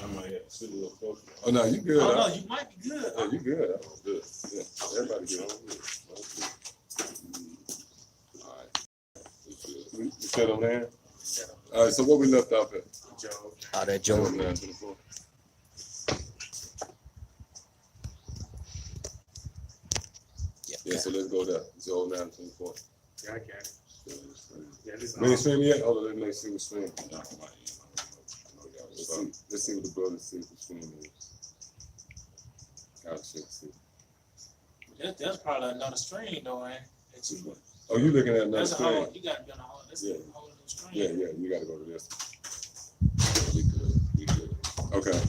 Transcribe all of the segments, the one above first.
I might have to sit a little closer. Oh no, you good? Oh no, you might be good. Yeah, you good? That was good. Yeah, everybody get on good. All right. You settle down. All right. So what we left off at? Oh, that Job. 9:24. Yeah. So let's go there. Job 9:24. Yeah, I got it. Yeah, this Mainstream yet? Oh, let me see the stream. Let's see what the brother says the stream is. I'll check see. That's probably another stream though, man. That you, Oh, you looking at another that's a stream? whole. You got to be on a whole. That's Yeah. a whole new stream. Yeah, you gotta go to this. We good. Okay.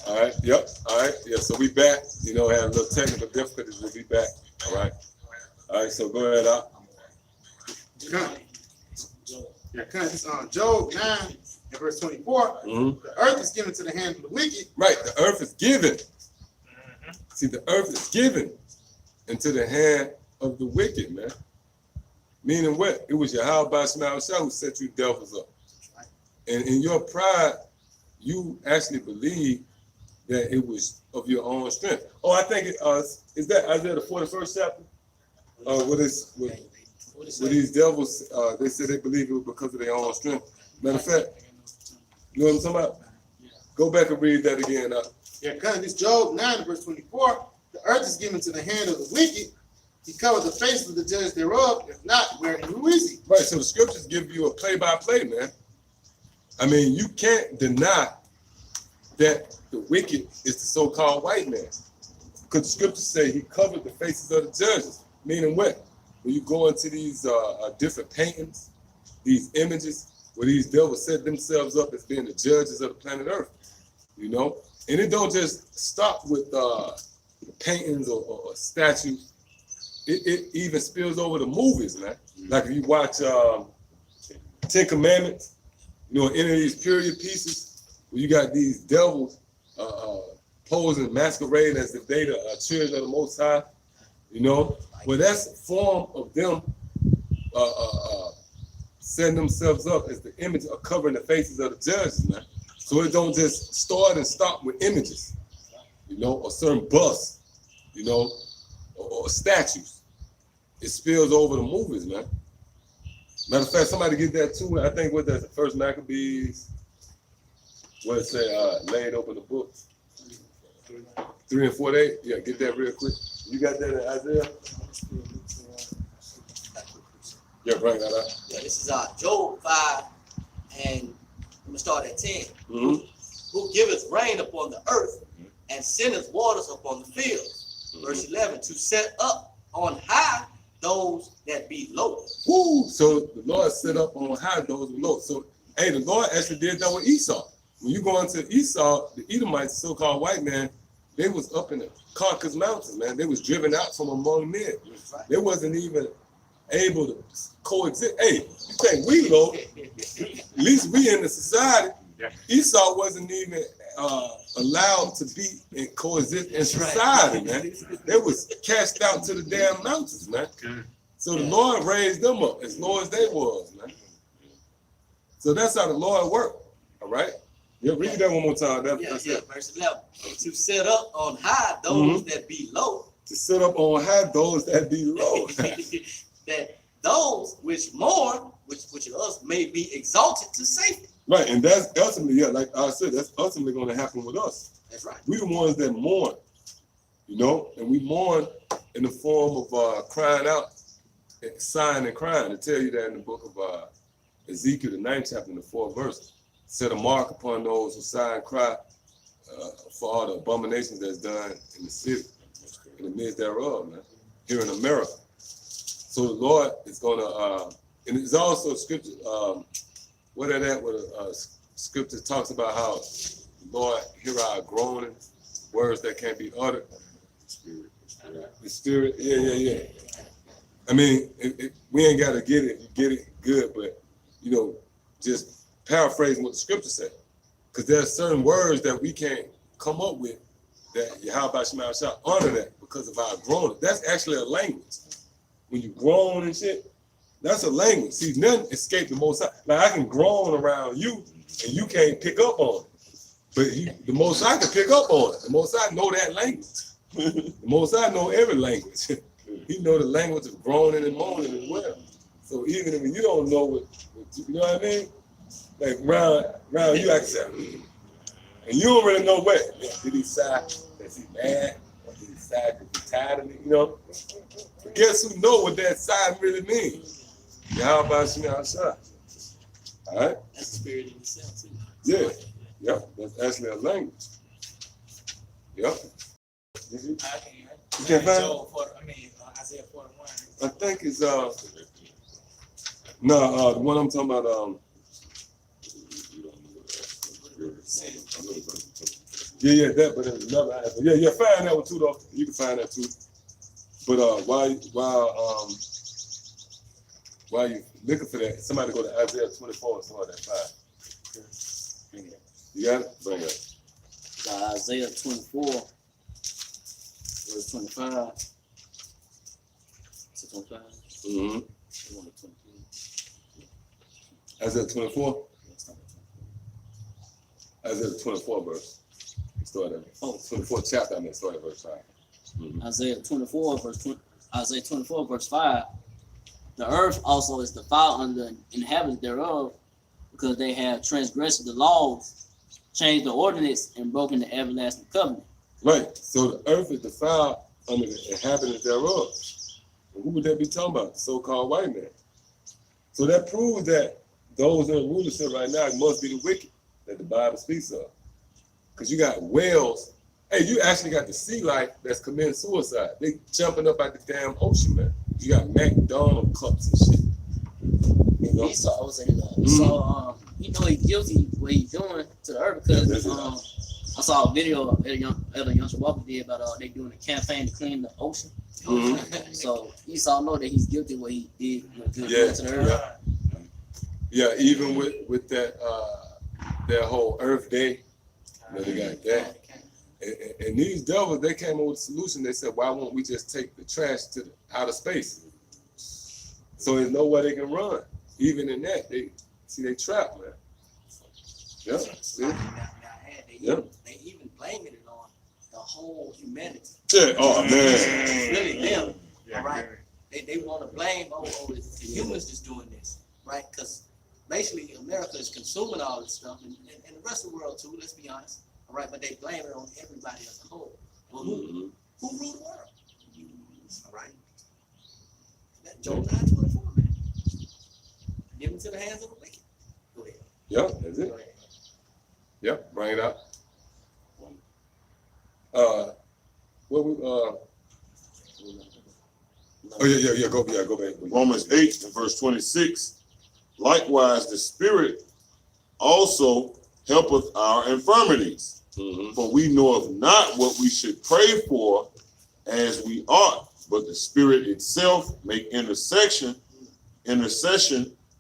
All right, yep, all right, yeah, so we back, you know, had a little technical difficulties, we'll be back, all right? All right, so go ahead, out. Yeah, cause it's on Job 9 and verse 24. Mm-hmm. The earth is given to the hand of the wicked. Right, the earth is given. See, the earth is given into the hand of the wicked, man. Meaning what? It was Yahweh Shema who set you devils up. And in your pride, you actually believe that it was of your own strength. Oh, I think it is that Isaiah the 41st chapter? What these devils, they said they believe it was because of their own strength. Matter of fact, you know what I'm talking about? Go back and read that again. Yeah, cause it's Job 9 verse 24. The earth is given to the hand of the wicked. He covered the face of the judge thereof. If not, where and who is he? Right, so the scriptures give you a play-by-play, man. I mean, you can't deny that the wicked is the so-called white man. Because the scriptures say he covered the faces of the judges. Meaning what? When you go into these different paintings, these images, where these devils set themselves up as being the judges of the planet Earth, you know? And it don't just stop with paintings or statues. It even spills over the movies, man. Like if you watch Ten Commandments, you know, any of these period pieces, where you got these devils posing, masquerading as if they the children of the Most High, you know? Well, that's a form of them setting themselves up as the image of covering the faces of the judges, man. So it don't just start and stop with images, you know, or certain busts, you know, or statues. It spills over the movies, man. Matter of fact, somebody get that too. I think what that's the first Maccabees, what it say, laid open the books. 3 and 48. Yeah, get that real quick. You got that in Isaiah? Yeah, bring that up. Yeah, this is Job 5, and I'm gonna start at 10. Mm-hmm. Who giveth rain upon the earth and sendeth waters upon the fields. Mm-hmm. Verse 11, to set up on high those that be low. Woo! So the Lord set up on high those below. So, hey, the Lord actually did that with Esau. When you go into Esau, the Edomites, so-called white man, they was up in the Caucasus Mountains, man. They was driven out from among men. They wasn't even able to coexist. Hey, you think we low? At least we in the society. Esau wasn't even allowed to be and coexist in society, man. They was cast out to the damn mountains, man. So the Lord raised them up as low as they was, man. So that's how the Lord worked, all right? Yeah, read that one more time. That's it. Verse 11, to set up on high those that be low. To set up on high those that be low. That those which mourn, which of us may be exalted to safety. Right, and that's ultimately, yeah, like I said, that's ultimately going to happen with us. That's right. We the ones that mourn, you know, and we mourn in the form of crying out, sighing and crying. To tell you that in the book of Ezekiel, the 9th chapter, in the 4th verse, set a mark upon those who sigh and cry for all the abominations that's done in the city, in the midst thereof, man, here in America. So the Lord is going to, and it's also scripture, what are that? What scripture talks about how Lord hear our groaning, words that can't be uttered. The spirit, yeah. I mean, we ain't got to get it. You get it good, but you know, just paraphrasing what the scripture said, because there's certain words that we can't come up with that Yahweh Shema shall honor that because of our groaning. That's actually a language. When you groan and shit, that's a language. See, nothing escapes the Most High. Like I can groan around you, and you can't pick up on it. But the Most High can pick up on it. The Most High know that language. The Most High know every language. He know the language of groaning and moaning as well. So even if you don't know what you know what I mean? Like round you accept. And you don't really know what. Did he sigh? Is he mad? Or did he sigh because he's tired of me? You know? But guess who know what that sigh really means? How about you outside? All right? That's the spirit in itself too. Yeah. Yep. That's actually a language. Yep. You can't find it? Isaiah 41. I think it's the one I'm talking about yeah, that, but there's another answer. Yeah, find that one too though. You can find that too. But while you looking for that, somebody go to Isaiah 24 and start at 5. You got it? Bring it up. Isaiah 24, verse 25. Is it 25? Mm-hmm. Isaiah 24. Isaiah 24 verse. Start at 24 chapter. I mean, start at verse 5. Mm-hmm. Isaiah 24, verse 5. The earth also is defiled under the inhabitants thereof, because they have transgressed the laws, changed the ordinance, and broken the everlasting covenant. Right. So the earth is defiled under the inhabitants thereof. And who would that be talking about? The so-called white man. So that proves that those in the rulership right now must be the wicked that the Bible speaks of. Because you got whales. Hey, you actually got the sea life that's committing suicide. They jumping up at the damn ocean, man. You got McDonald's cups and shit. You know? Esau was in you know he's guilty what he's doing to the earth, because I saw a video of Elder Youngster Walker did about they doing a campaign to clean the ocean. Mm-hmm. So Esau know that he's guilty what he did to the earth. Yeah, even with that whole Earth Day, you know, they got that. And these devils, they came up with a solution. They said, why won't we just take the trash to the outer space? So there's nowhere they can run. Even in that, they trapped, man. Yeah. They even blaming it on the whole humanity. Yeah. Oh man. It's really them. All right. They want to blame it's the humans that's doing this, right? Because basically America is consuming all this stuff, and the rest of the world too. Let's be honest. All right, but they blame it on everybody as a whole. Well, who rule the world? All right. That Job 9:24, man. Give them to the hands of the wicked. Go ahead. Yeah, that's it. Go ahead. Yep, bring it up. What we go back. Romans 8 and verse 26. Likewise, the Spirit also helpeth our infirmities. Mm-hmm. For we knoweth not what we should pray for as we ought, but the Spirit itself make intercession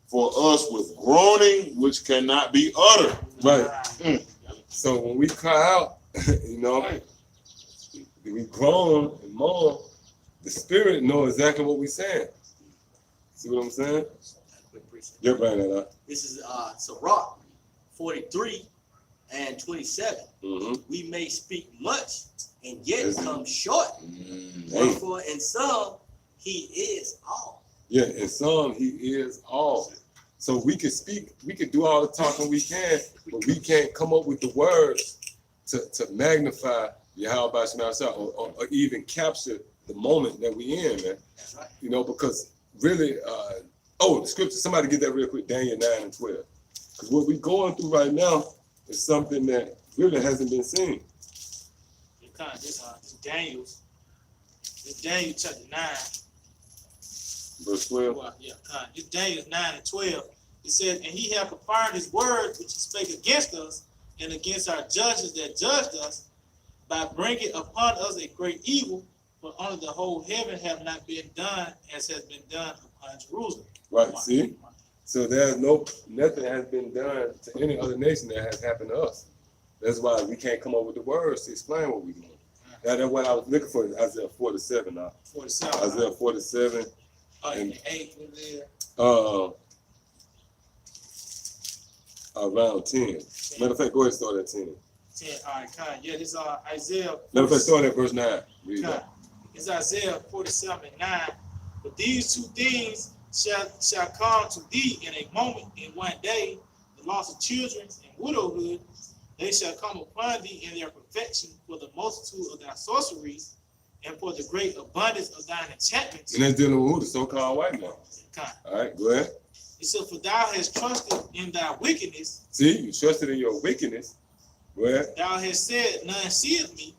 for us with groaning which cannot be uttered. Right. So when we cry out, you know, we groan and moan, the Spirit knows exactly what we're saying. See what I'm saying? Yeah, bring that up. This is Sirach 43 and 27. Mm-hmm. We may speak much and yet come short. Hey. Therefore, in some, he is all. Yeah, in some, he is all. So we can speak, we can do all the talking we can, but we can't come up with the words to magnify Yahweh Shemashah or even capture the moment that we in, man. That's right. You know, because really, the scripture, somebody get that real quick, Daniel 9 and 12. Because what we're going through right now is something that really hasn't been seen. This Daniel chapter 9. Verse 12. Well, this Daniel 9 and 12. It says, and he hath confirmed his words which he spake against us and against our judges that judged us, by bringing upon us a great evil, for under the whole heaven have not been done as has been done upon Jerusalem. Right, see? So there's nothing has been done to any other nation that has happened to us. That's why we can't come up with the words to explain what we're doing. That's what I was looking for, is Isaiah 47 now. 47. Isaiah 47. And the 8 was there. Around 10. Matter of fact, go ahead and start at 10. 10. All right, kind. Yeah, this is Isaiah. Let us start at verse 9. Read Kind. that. It's Isaiah 47:9. But these two things shall come to thee in a moment, in one day, the loss of children and widowhood. They shall come upon thee in their perfection for the multitude of thy sorceries and for the great abundance of thine enchantments. And that's dealing with who? The so-called white man. Kind. All right, go ahead. It said, for thou hast trusted in thy wickedness, See, you trusted in your wickedness. Go ahead. thou hast said, none seeth me.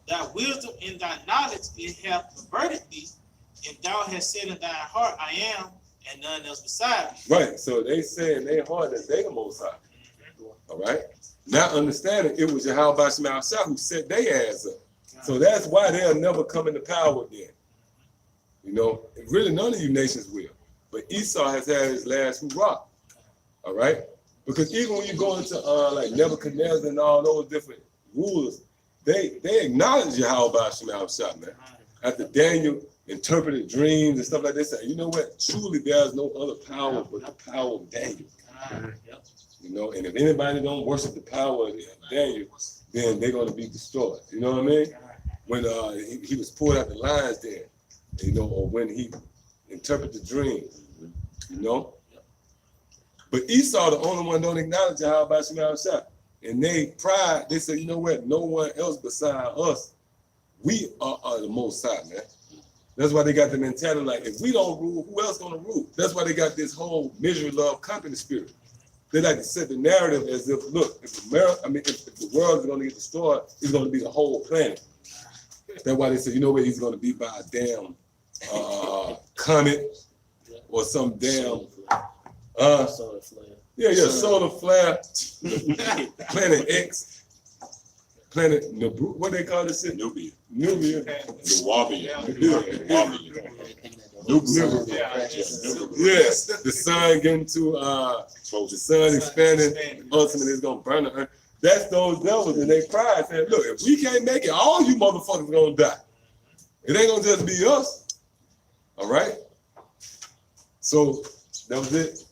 Thy wisdom and thy knowledge it hath perverted thee, and thou hast said in thine heart, I am, and none else beside me. Right, so they say in their heart that they the Most High. All right? Not understanding it was Yahweh Shema Shah who set their ass up. So that's why they'll never come into power again. You know, really none of you nations will. But Esau has had his last hurrah. All right? Because even when you go into like Nebuchadnezzar and all those different rulers, they acknowledge Yahweh Shema Shah, man. After Daniel interpreted dreams and stuff like this, you know what? Truly there's no other power but the power of Daniel. Yep. You know, and if anybody don't worship the power of Daniel, then they're gonna be destroyed. You know what I mean? When he was pulled out the lion's den, you know, or when he interpreted the dream, you know. But Esau, the only one, don't acknowledge Yahweh Shema Shah. And they pride, they say, you know what? No one else beside us, we are the Most High, man. That's why they got the mentality like, if we don't rule, who else gonna rule? That's why they got this whole misery, love, company spirit. They like to set the narrative as if, look, if the world is gonna get destroyed, it's gonna be the whole planet. That's why they say, you know what? He's gonna be by a damn comet or some damn solar flare, Planet X, Planet Nubia, what they call this shit? Nubia. Nubia. The Wabia. Yes, the sun getting to the sun expanding, ultimately it's gonna burn the earth. That's those devils and they pride saying, look, if we can't make it, all you motherfuckers gonna die. It ain't gonna just be us. All right? So that was it.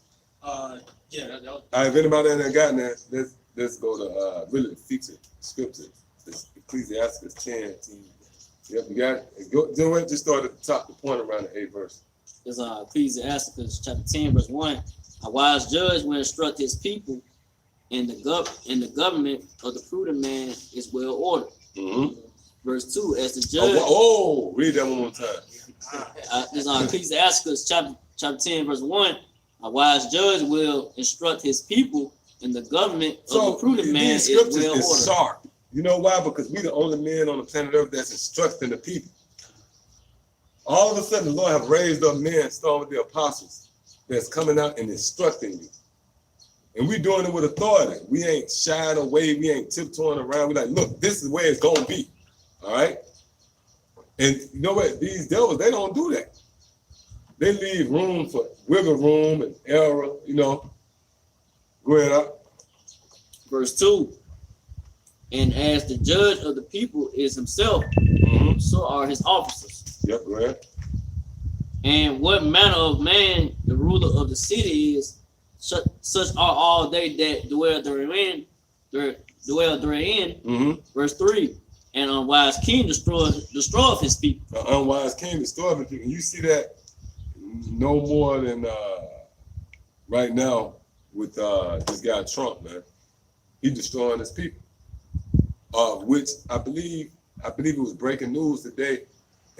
Yeah, that was, All right, if anybody ain't got that, let's go to really feature scripture. It's Ecclesiastes 10. Yep, you got it. Go, just start at the top, the point around the 8th verse. It's Ecclesiastes chapter 10, verse 1. A wise judge will instruct his people, and the government of the prudent man is well ordered. Mm-hmm. Verse 2, as the judge. Read that one more time. It's Ecclesiastes chapter 10, verse 1. A wise judge will instruct his people, and the government of the prudent man these is scriptures well is ordered. sharp. You know why? Because we the only men on the planet Earth that's instructing the people. All of a sudden, the Lord have raised up men, starting with the apostles, that's coming out and instructing you. And we doing it with authority. We ain't shying away. We ain't tiptoeing around. We like, look, this is where it's going to be. All right? And you know what? These devils, they don't do that. They leave room for wiggle room and error, you know. Go ahead, up. Verse 2. And as the judge of the people is himself, so are his officers. Yep, go ahead. And what manner of man the ruler of the city is, such are all they that dwell therein. Verse 3. An unwise king destroyeth his people. An unwise king destroyeth his people. And you see that no more than right now with this guy Trump, man. He's destroying his people. Which I believe it was breaking news today,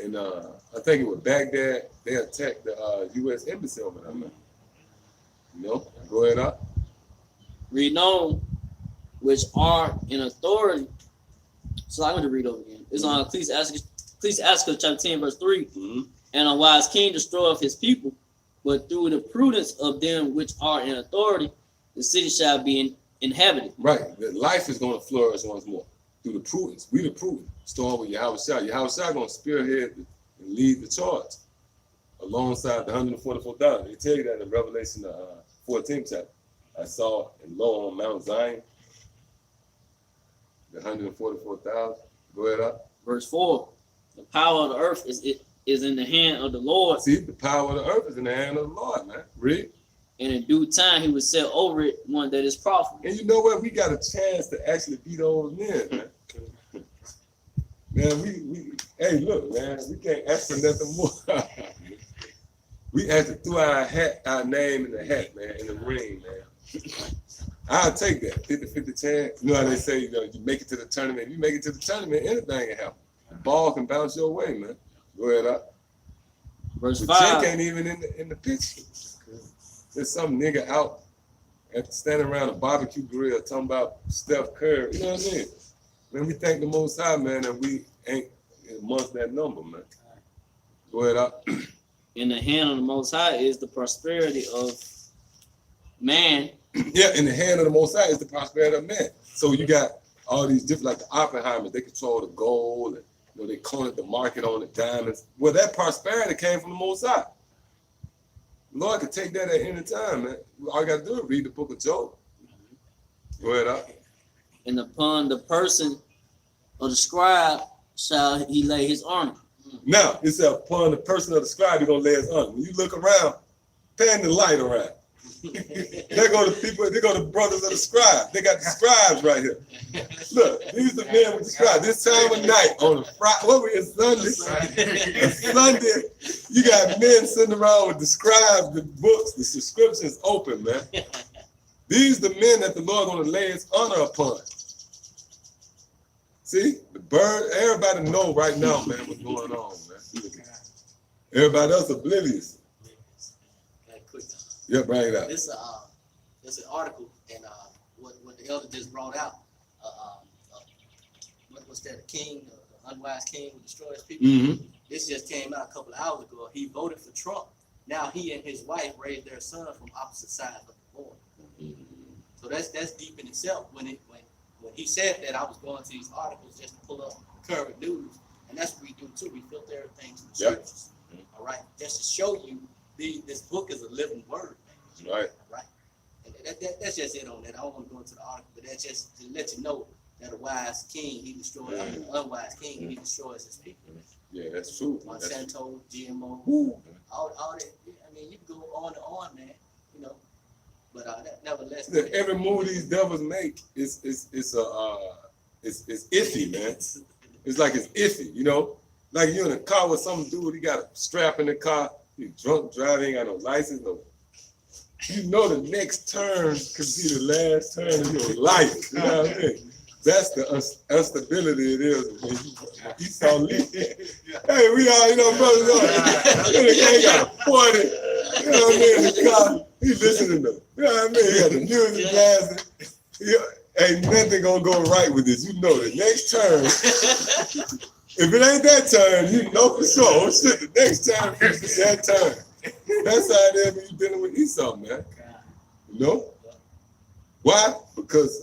and I think it was Baghdad. They attacked the U.S. embassy over there, man. You know, go ahead up. Read on, which are in authority. So I'm going to read over again. It's on Ecclesiastes chapter 10, verse 3. Mm-hmm. And a wise king destroyeth his people, but through the prudence of them which are in authority, the city shall be inhabited. Right, the life is going to flourish once more through the prudence. We the prudent. Start with Yahweh Shah. Yahweh Shah going to spearhead and lead the charge alongside the 144,000. They tell you that in Revelation 14 chapter. I saw and lo on Mount Zion, the 144,000. Go ahead up. Verse 4. The power of the earth is in the hand of the Lord. See, the power of the earth is in the hand of the Lord, man. Read. and in due time he will set over it one that is profitable. And you know what? We got a chance to actually be those men, man. Man, we hey, look, man, we can't ask for nothing more. We actually threw our name in the hat, man, in the ring, man. I'll take that 50-50 chance. You know how they say, you make it to the tournament. If you make it to the tournament, anything can happen. The ball can bounce your way, man. Go ahead up. Verse The 5. chick ain't even in the picture. There's some nigga out standing around a barbecue grill talking about Steph Curry. You know what I mean? Man, we thank the Most High, man, and we ain't amongst that number, man. Go ahead up. In the hand of the Most High is the prosperity of man. Yeah, in the hand of the Most High is the prosperity of man. So you got all these different, like the Oppenheimers, they control the gold, and they cornered the market on the diamonds. Well, that prosperity came from the Most High. The Lord could take that at any time, man. All you got to do is read the book of Job. Go ahead, up. And upon the person of the scribe shall he lay his honor. Now, it said upon the person of the scribe, you're going to lay his honor. When you look around, pan the light around. There go the people, there go the brothers of the scribe. They got the scribes right here. Look, these are the men with the scribes. This time of night on a Friday, what were it, Sunday? A Sunday, you got men sitting around with the scribes, the books, the subscriptions open, man. These the men that the Lord going to lay his honor upon. See, the bird, everybody know right now, man, what's going on, man. Everybody else oblivious. Yeah, bring it up. This an article, and what the elder just brought out. What was that? The king, the unwise king who destroys people. Mm-hmm. This just came out a couple of hours ago. He voted for Trump. Now he and his wife raised their son from opposite sides of the border. Mm-hmm. So that's deep in itself. When he said that, I was going to these articles just to pull up current news, and that's what we do too. We filter everything to the scriptures. All right, just to show you. This book is a living word. Right. Right. And that's just it on that. I don't want to go into the article, but that's just to let you know that a wise king, he destroys, an unwise king, he destroys his people. Yeah, that's true. Monsanto, GMO, all that. I mean, you can go on and on, man. You know, but nevertheless. Every move these devils make is iffy, man. It's like it's iffy, you know. Like you in a car with some dude, he got a strap in the car. You drunk driving, ain't got no license, no. You know the next turn could be the last turn of your life. You know what I mean? That's the instability it is when you saw Lee. Hey, we all, brothers on. The guy got a 40, you know what I mean, in the car. He listening to, you know what I mean? He got the music blasting. Ain't nothing gonna go right with this. You know the next turn. If it ain't that turn, you know for sure. Oh shit, the next time is that turn. That's how it is when you're dealing with Esau, man. You know? Why? Because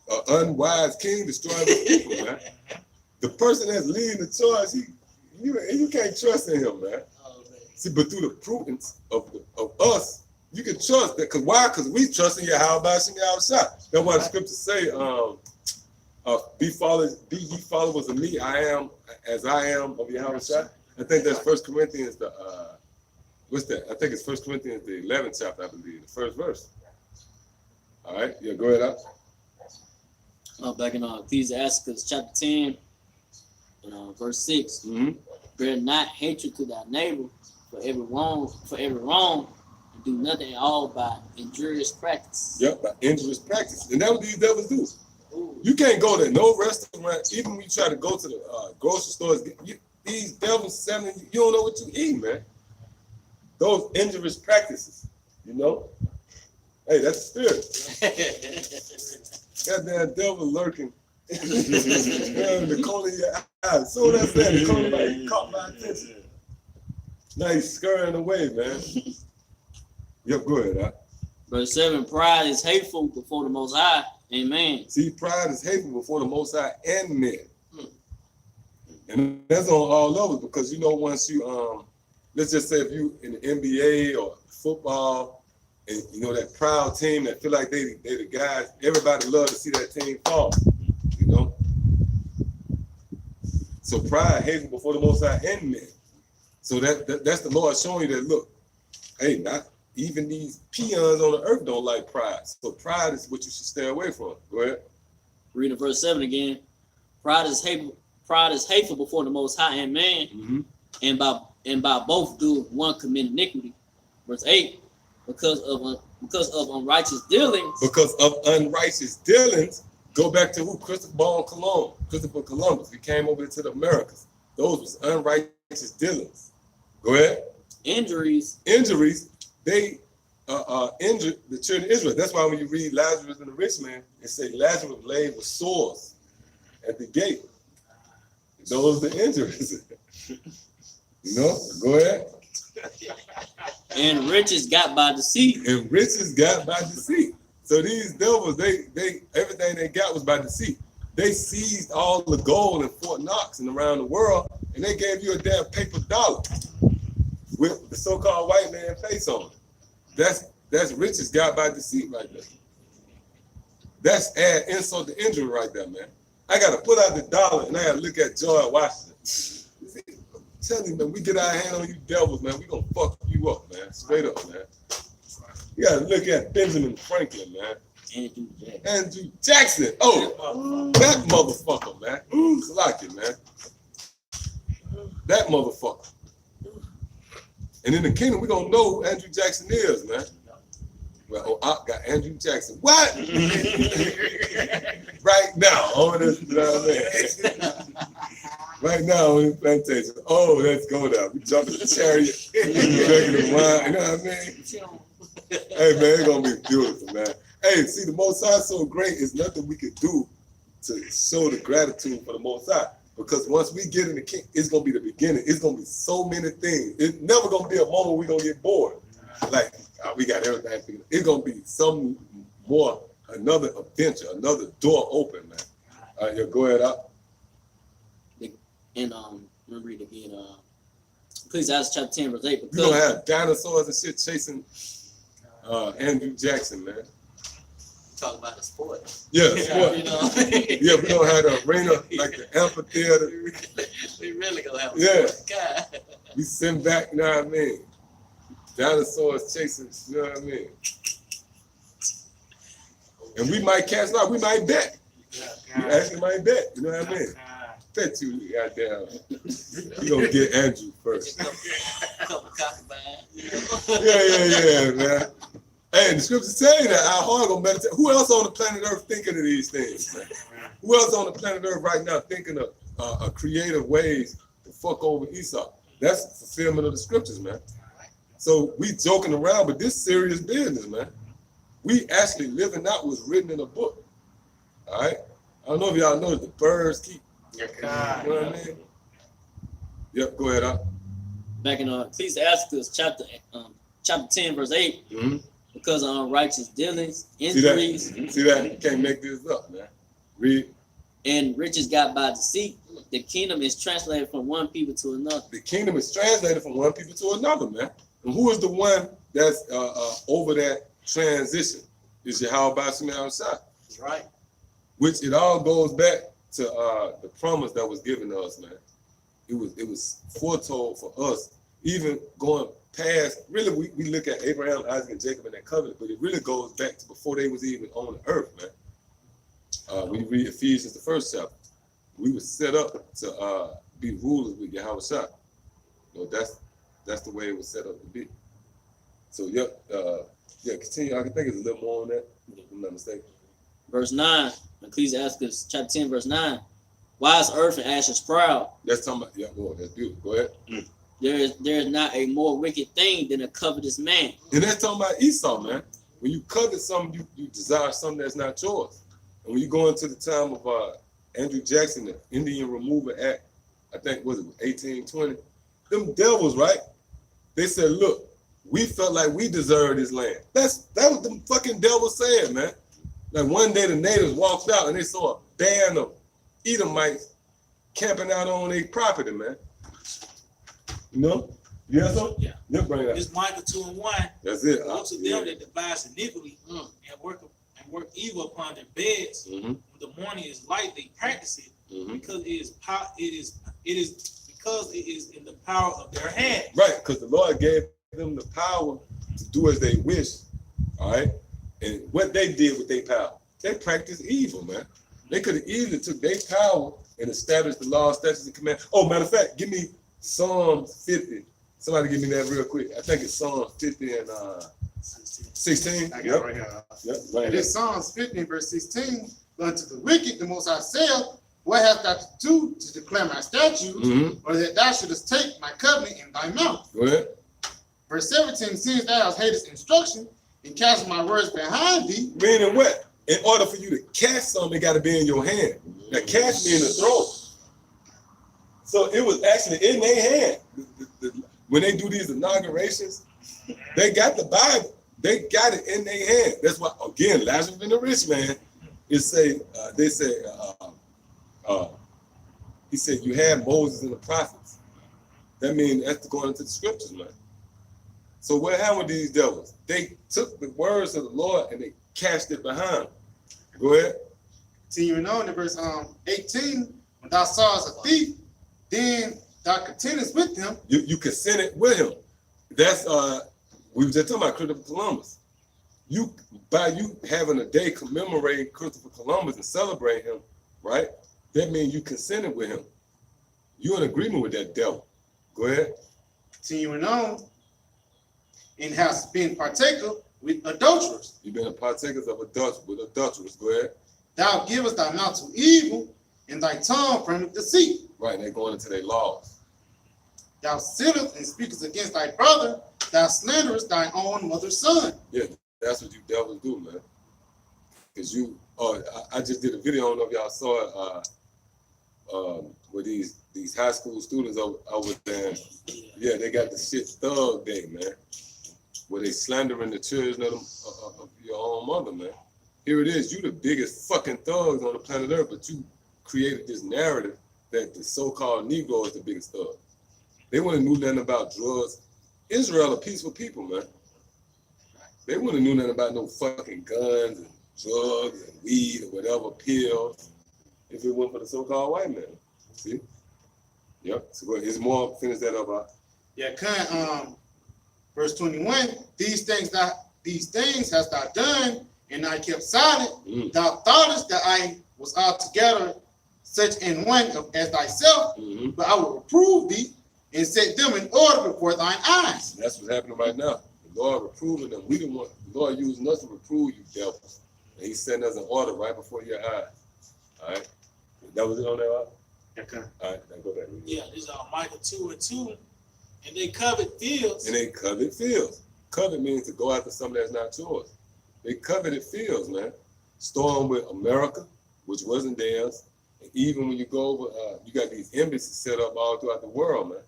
an unwise king destroys the people, man. The person that's leading the charge, you can't trust in him, man. See, but through the prudence of us, you can trust that. Cause why? Because we trust in Yahweh Shem Yahushua. That's why the scriptures say, be ye followers of me, I am as I am of Yahushua. I think that's 1 Corinthians, what's that? I think it's 1 Corinthians, the 11th chapter, I believe, the first verse. All right, yeah, go ahead, up. Back in Ecclesiastes chapter 10, verse 6. Mm-hmm. Bear not hatred to thy neighbor for every wrong, and do nothing at all by injurious practice. Yep, by injurious practice. And that's what these devils do. You can't go to no restaurant, even when you try to go to the grocery stores, these devils selling, you don't know what you eat, man. Those injurious practices, you know? Hey, that's the spirit. Goddamn devil lurking in the corner of your eye. So that's that, the corner of my eye, he caught my attention. Now he's scurrying away, man. Yep, go ahead, huh? Verse 7, pride is hateful before the Most High. Amen. See, pride is hateful before the Most High and men. And that's on all levels because, once you, let's just say if you in the NBA or football, and that proud team that feel like they the guys, everybody love to see that team fall, So pride, hateful before the Most High and men. So that's the Lord showing you that, look, hey, even these peons on the earth don't like pride. So pride is what you should stay away from. Go ahead. Reading verse 7 again. Pride is hateful before the Most High and man, Mm-hmm. and by both do one commit iniquity. Verse 8. Because of unrighteous dealings. Because of unrighteous dealings, go back to who? Christopher Columbus. He came over to the Americas. Those was unrighteous dealings. Go ahead. Injuries. They injured the children of Israel. That's why when you read Lazarus and the rich man, it say Lazarus lay with sores at the gate. Those are the injuries. You know, go ahead. And riches got by deceit. And riches got by deceit. So these devils, they everything they got was by deceit. They seized all the gold in Fort Knox and around the world, and they gave you a damn paper dollar with the so-called white man face on it. That's riches got by deceit right there. That's add insult to injury right there, man. I gotta pull out the dollar and I gotta look at George Washington. Tell him, man, we get our hand on you devils, man, we gonna fuck you up, man. Straight up, man. You gotta look at Benjamin Franklin, man. Andrew Jackson. Oh, that motherfucker, man. It's like it, man. That motherfucker. And in the kingdom, we gonna know who Andrew Jackson is, man. Well, I got Andrew Jackson. What? Right now, on this, you know what I mean? Right now on the plantation. Oh, let's go now. We jumping the chariot, drinking the wine, you know what I mean? Hey, man, it's gonna be beautiful, man. Hey, see, the Most High is so great, it's nothing we could do to show the gratitude for the Most High. Because once we get in the king, it's gonna be the beginning. It's gonna be so many things. It's never gonna be a moment we're gonna get bored. Like, we got everything figured. It's gonna be some more, another adventure, another door open, man. Yeah, go ahead up. And let me read it again. Ecclesiastes chapter 10, verse 8. We're gonna have dinosaurs and shit chasing Andrew Jackson, man. Talk about the sport. Yeah, sport. You know? Yeah, we're gonna have the arena, like the amphitheater. We really gonna have a Yeah. sport. God. We send back, you know what I mean? Dinosaurs chasing, you know what I mean? And we might catch out, we might bet. We actually might bet, you know what I mean? Bet you, goddamn. You gonna get Andrew first. Couple cockabine. Yeah, man. Hey, the scriptures say that our heart gonna meditate. Who else on the planet Earth thinking of these things, man? Who else on the planet Earth right now thinking of creative ways to fuck over Esau? That's the fulfillment of the scriptures, man. So we joking around, but this serious business, man. We actually living out what's written in a book. All right? I don't know if y'all know the birds keep. You know what I mean? Yep, go ahead, up. Back in Ecclesiastes chapter 10, verse 8. Mm-hmm. Because of unrighteous dealings, injuries, See that? You can't make this up, man. Read. and riches got by deceit, the kingdom is translated from one people to another. The kingdom is translated from one people to another, man. And who is the one that's over that transition? Is Yahweh Bashim Shah. That's right. Which it all goes back to the promise that was given to us, man. It was foretold for us, even going past. Really, we look at Abraham, Isaac, and Jacob and that covenant, but it really goes back to before they was even on the earth, man. When you read Ephesians, the first chapter, we were set up to be rulers with Yahweh Shah. You know, that's the way it was set up to be. So continue. I can think it's a little more on that, if I'm not mistaken. Verse 9, Ecclesiastes chapter 10, verse 9. Why is earth and ashes proud? That's talking about, boy, that's beautiful. Go ahead. There is not a more wicked thing than a covetous man. And that's talking about Esau, man. When you covet something, you desire something that's not yours. And when you go into the time of Andrew Jackson, the Indian Removal Act, I think, was it 1820? Them devils, right? They said, look, we felt like we deserved this land. That was them fucking devils saying, man. Like one day the natives walked out and they saw a band of Edomites camping out on their property, man. You know? You hear something? Yeah. They'll bring it up. It's Micah 2:1. That's it. Woe to them that devise iniquity and work evil upon their beds. Mm-hmm. When the morning is light, they practice it Mm-hmm. because it is in the power of their hand. Right, because the Lord gave them the power to do as they wish, all right? And what they did with their power, they practiced evil, man. They could have easily took their power and established the law, statutes, and commands. Oh, matter of fact, give me Psalms 50. Somebody give me that real quick. I think it's Psalms 50 and 16. I got Yep. it right here. Yep. Right And there. it's Psalms 15, verse 16. But unto the wicked, the Most High said, what hast thou to do to declare my statutes, Mhm. or that thou shouldest take my covenant in thy mouth? Go ahead. Verse 17, since thou hast hated instruction and cast my words behind thee, Meaning what? In order for you to catch something, it got to be in your hand. Now, catch me in the throat. So it was actually in their hand. When they do these inaugurations, they got the Bible. They got it in their hand. That's why, again, Lazarus and the rich man, he said, he said, you had Moses and the prophets. That means that's going into the scriptures, man. So what happened with these devils? They took the words of the Lord and they cast it behind. Go ahead. continuing on in verse 18, when thou sawest a thief, then thou contendest with him. You consented with him. That's we were just talking about Christopher Columbus. By you having a day commemorating Christopher Columbus and celebrating him, right? That means you consented with him. You're in agreement with that devil. Go ahead. Continuing on, and hast been partaker with adulterers. You've been a partaker of adulterers. Go ahead. Thou givest thy mouth to evil, and thy tongue frameth deceit. Right, and they're going into their laws. Thou sittest and speakest against thy brother, thou slanderest thine own mother's son. Yeah, that's what you devils do, man. Because I just did a video, I don't know if y'all saw it, with these high school students over there. Yeah, they got the shit thug day, man. Where they slandering the children of your own mother, man. Here it is, you the biggest fucking thugs on the planet Earth, but you created this narrative that the so-called Negro is the biggest thug. They wouldn't knew nothing about drugs. Israel are peaceful people, man. They wouldn't knew nothing about no fucking guns and drugs and weed or whatever, pills, if it weren't for the so-called white man. See? Yep. So go ahead. Is more, finish that up. Yeah, verse 21, these things hast thou done, and I kept silent. Thou thoughtest that I was altogether such an one as thyself, but I will reprove thee and set them in order before thine eyes. That's what's happening right now. The Lord reproving them. We didn't want the Lord using us to reprove you devils. And he's setting us in order right before your eyes. All right. That was it on that. Okay. All right, now go back. Yeah, this is Micah 2:2. And they covered fields. And they coveted fields. Covet means to go after something that's not yours. They coveted fields, man. Storm with America, which wasn't theirs. And even when you go over, you got these embassies set up all throughout the world, man.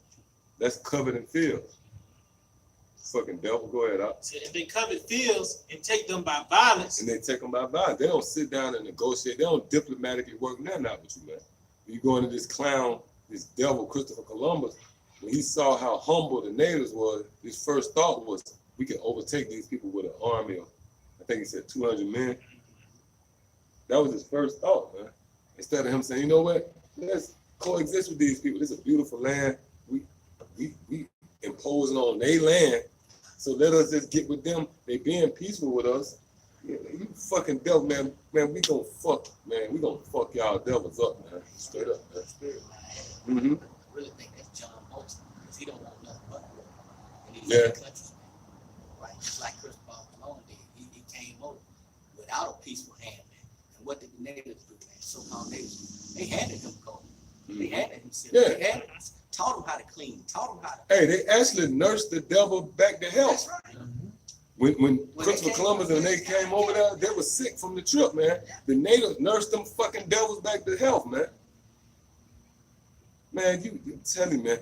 That's coveting fields. Fucking devil, go ahead. And they covered fields and take them by violence. And they take them by violence. They don't sit down and negotiate. They don't diplomatically work nothing out with you, man. You go into this clown, this devil, Christopher Columbus, when he saw how humble the natives was, his first thought was, we can overtake these people with an army of, I think he said 200 men. That was his first thought, man. Instead of him saying, you know what, let's coexist with these people. This is a beautiful land. We imposing on their land. So let us just get with them. They being peaceful with us. Yeah, you fucking devil, man. Man, we gonna fuck y'all devils up, man. Straight up, man. I really think that's John Bolton, because he don't want nothing but war. And he's Yeah. in the country, right? Just like Christopher Columbus did. He came over without a peaceful hand, man. And what did the natives do, man? So-called natives do. They handed him gold. They handed him silver. Yeah. They handed him, taught him how to clean, taught him how to. Hey, they actually nursed the devil back to health. That's right. When Christopher Columbus and they came over there, they were sick from the trip, man. The natives nursed them fucking devils back to health, man. Man, you tell me, man.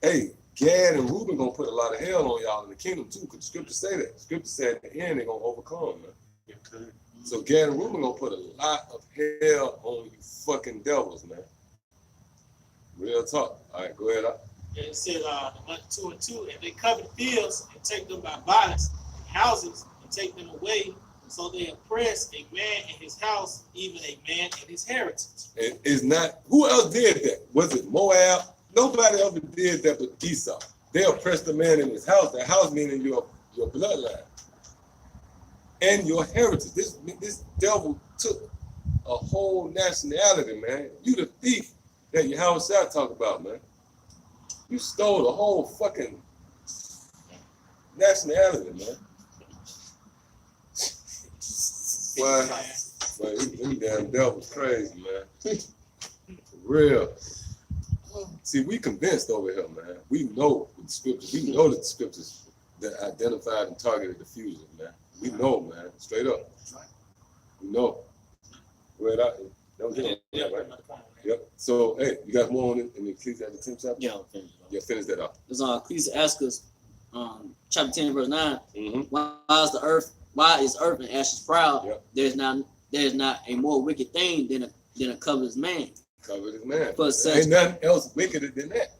Hey, Gad and Reuben gonna put a lot of hell on y'all in the kingdom too, because the scripture say that. The scripture said at the end they're gonna overcome, man. So Gad and Reuben gonna put a lot of hell on you fucking devils, man. Real talk. All right, go ahead. And it said Micah 2:2, and they covered fields and take them by violence, and houses and take them away. So they oppress a man in his house, even a man in his heritage. And it's not, who else did that? Was it Moab? Nobody ever did that but Esau. They oppressed the man in his house. The house meaning your your bloodline, and your heritage. This devil took a whole nationality, man. You the thief that Yahweh talk about, man. You stole the whole fucking nationality, man. Well, them damn devils crazy, man. For real. See, we convinced over here, man. We know the scriptures. We know that the scriptures that identified and targeted the fugitive, man. We know, man. Straight up. We know. Right out. That was it. Yeah, right. Yep. So, hey, you got more on it in the Ecclesiastes 10 chapter? Yeah, okay. Yeah, finish that off. It's on Ecclesiastes, chapter 10, verse 9. Mm-hmm. Why is earth and ashes proud? Yep. There's not a more wicked thing than a covetous man. Covetous man. For such, Ain't nothing else wickeder than that.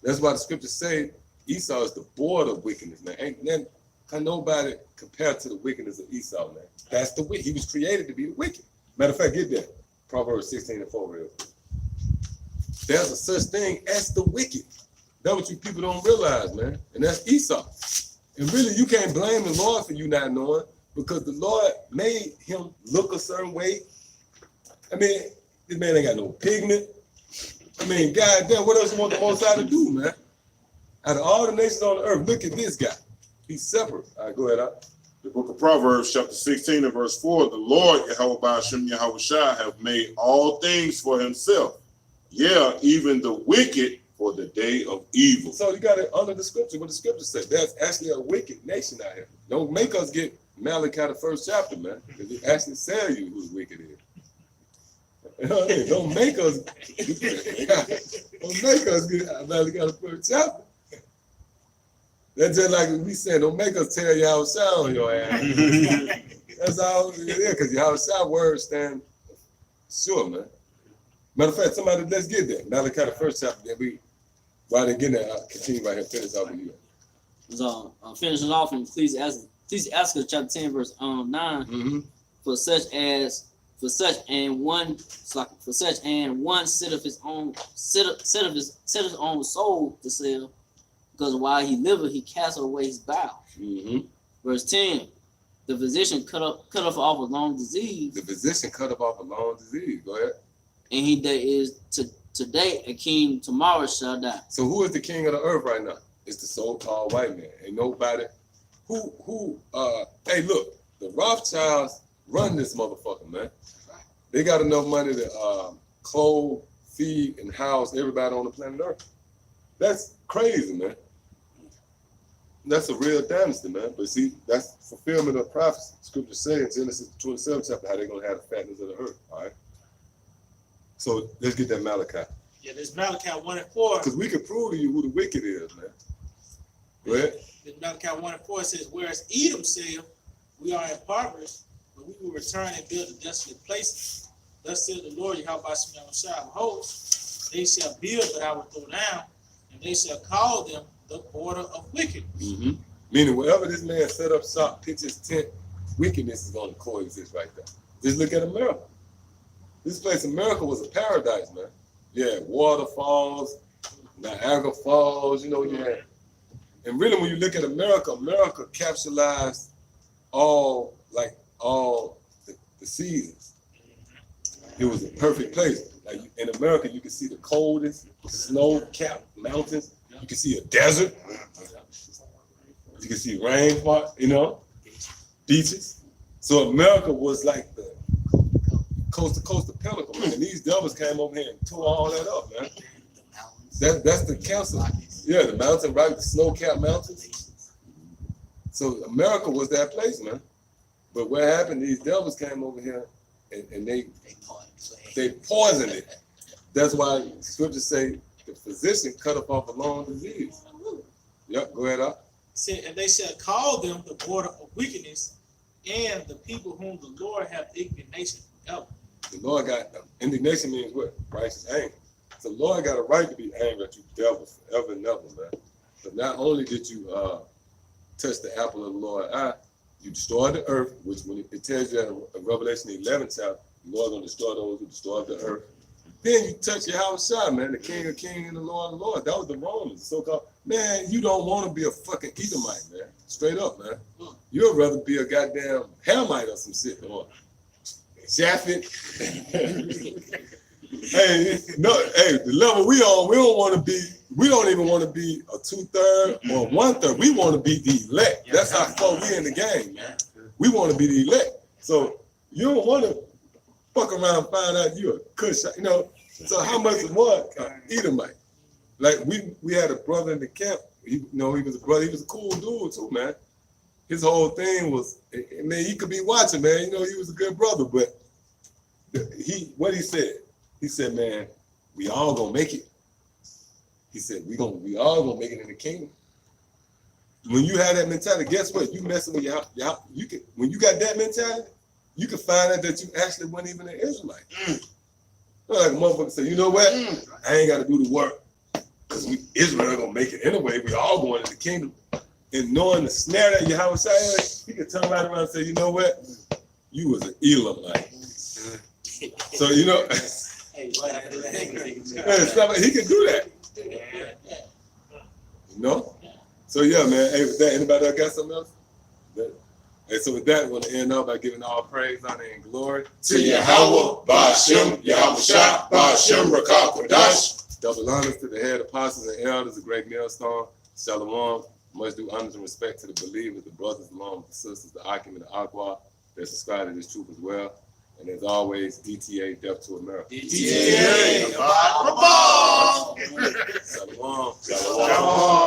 That's why the scriptures say Esau is the border of wickedness, man. Ain't nothing, can nobody compare to the wickedness of Esau, man. That's the wicked. He was created to be the wicked. Matter of fact, get that. Proverbs 16:4 real quick. There's a such thing as the wicked. That's what you people don't realize, man. And that's Esau. And really, you can't blame the Lord for you not knowing, because the Lord made him look a certain way. I mean, this man ain't got no pigment. I mean, goddamn, what else you want the Most High to do, man? Out of all the nations on the earth, look at this guy. He's separate. All right, go ahead, Al. The book of Proverbs, chapter 16 and verse 4, the Lord, Yahweh Ba'ashem Yahweh Shai, have made all things for himself. Yeah, even the wicked for the day of evil. So you got it under the scripture, what the scripture said. There's actually a wicked nation out here. Don't make us get Malachi the 1st chapter, man. Because it actually tells you who the wicked is. You know what I mean? Don't make us get Malachi the 1st chapter. That's just like we said, don't make us tell Yahweh Shai on your ass. That's all it is, because Yahweh Shai words stand sure, man. Matter of fact, somebody, let's get that. Malachi the 1st chapter, that while they're getting that, I'll continue right here, finish off with you. So finishing off in Ecclesiastes chapter 10, verse 9. Mm-hmm. For such and one sitteth his own soul to sell, because while he liveth, he casteth away his bowels. Mm-hmm. Verse 10. The physician cut off a long disease. The physician cut off a long disease. Go ahead. And he that is today a king, tomorrow shall die. So who is the king of the earth right now? It's the so-called white man. Ain't nobody hey, look, the Rothschilds run this motherfucker, man. They got enough money to clothe, feed, and house everybody on the planet Earth. That's crazy, man. That's a real dynasty, man. But see, that's fulfillment of prophecy. Scripture says in Genesis 27 chapter how they're gonna have the fatness of the earth. All right. So let's get that Malachi. Yeah, there's Malachi 1 and 4. Because we can prove to you who the wicked is, man. Go ahead. There's Malachi 1 and 4 says, whereas Edom said, we are impoverished, but we will return and build the desolate places. Thus said the Lord, Yahweh Shai of hosts, they shall build, but I will throw down, and they shall call them the border of wickedness. Mm-hmm. Meaning, wherever this man set up shop, pitch his tent, wickedness is going to coexist right there. Just look at America. This place, America, was a paradise, man. Yeah, waterfalls, Niagara Falls, you know, yeah. And really, when you look at America, America capitalized all the seasons. It was a perfect place. Like in America, you can see the coldest snow-capped mountains. You can see a desert. You can see rainforest, you know, beaches. So America was like the coast to coast of pinnacle, man. And these devils came over here and tore all that up, man. That's the council. Yeah, the mountain, right? The snow-capped mountains. So America was that place, man. But what happened? These devils came over here and they poisoned it. That's why scriptures say the physician cut off a long disease. Yep, go ahead, Al. Said, and they shall call them the border of wickedness, and the people whom the Lord hath indignation forever. The Lord got indignation means what? Righteous anger. So the Lord got a right to be angry at you devils forever and ever, man. But not only did you touch the apple of the Lord's eye, you destroyed the earth, which when it tells you in Revelation 11 chapter, the Lord gonna destroy those who destroy the earth Then you touch your house shot, man, the King of Kings and the Lord of Lords. That was the Romans, so-called. Man, you don't want to be a fucking Edomite, man. Straight up, man. You'd rather be a goddamn Hamite or some shit, or Japhet. Hey, no, hey, the level we on, we don't even want to be a 2/3 or 1/3. We want to be the elect. That's how far we in the game, man. We want to be the elect. So you don't want to fuck around and find out you're a Cush, you know. So how much of what? Edomite. Like we had a brother in the camp. He was a brother. He was a cool dude too, man. His whole thing was, man, he could be watching, man. You know, he was a good brother, but what he said, man, we all gonna make it. He said, we all gonna make it in the kingdom. When you have that mentality, guess what? You messing with your when you got that mentality, you can find out that you actually weren't even an Israelite. Like a motherfucker say, you know what? I ain't gotta do the work. Because Israel gonna make it anyway. We all going in the kingdom. And knowing the snare that Yahweh said, he could turn right around and say, you know what? You was an Elamite. So, you know, he can do that. You know? So, yeah, man. Hey, with that, anybody else got something else? And so with that, I want to end up by giving all praise, honor, and glory To Yahweh, Ba'ashem, Yahweh Shah, Ba'ashem, Rakah, Kodash. Double honors to the head apostles and elders, the great millstone. Shalom. Much due honors and respect to the believers, the brothers, along with the sisters, the Akim and the Aqua that subscribe to this truth as well. And as always, DTA, Death to America. DTA, Bye. Shalom. Shalom.